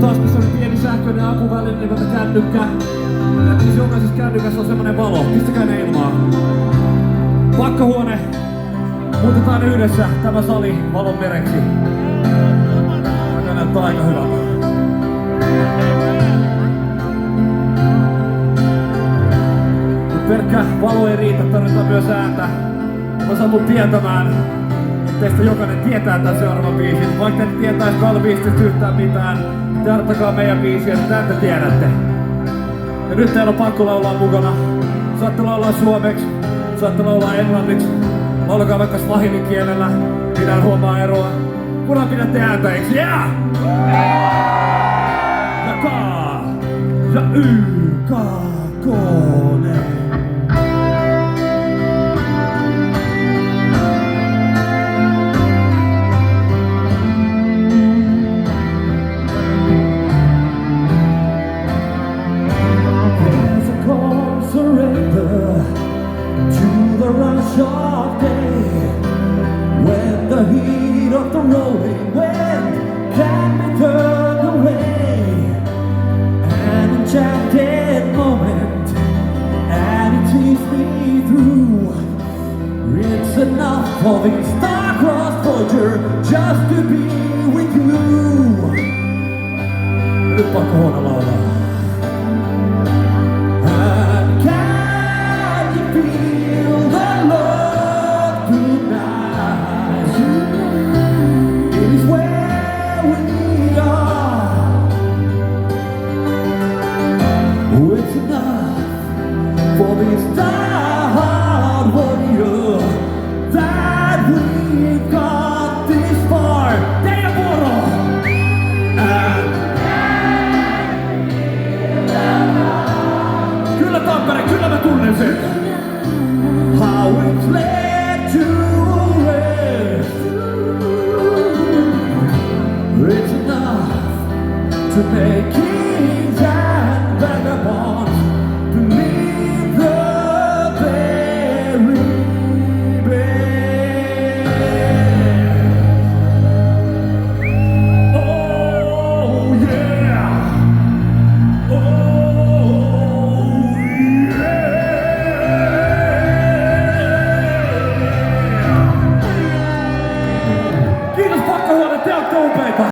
taskussa on pieni sähköinen apuväline nimeltä kännykkä. Ja siis jokaisessa kännykässä on semmonen valo. Pistäkää ne ilmaan. Pakkahuone. Muutetaan yhdessä tämä sali valon mereksi. Tämä näyttää aika hyvältä. Pelkkä valo ei riitä, tarvitaan myös ääntä. Mä satun tietämään, että teistä jokainen tietää tämän seuraavan biisin. Vaikka te tietäis Kalbiistista yhtään mitään, te arttakaa meidän biisiä, että tämän te tiedätte. Ja nyt teillä on pakko laulaa mukana. Saatte laulaa suomeksi, saatte laulaa englanniksi. Laulakaa vaikka swahilin kielellä, minä en huomaa eroa. Kunhan pidätte ääntä, eiks? Yeah! Ja kaa, ja kone. Sharp day when the heat of the rolling wind can be turned away. An enchanted moment, and it sees me through. It's enough for the star-crossed Voyager just to be with you. Nyt pakko huonolla.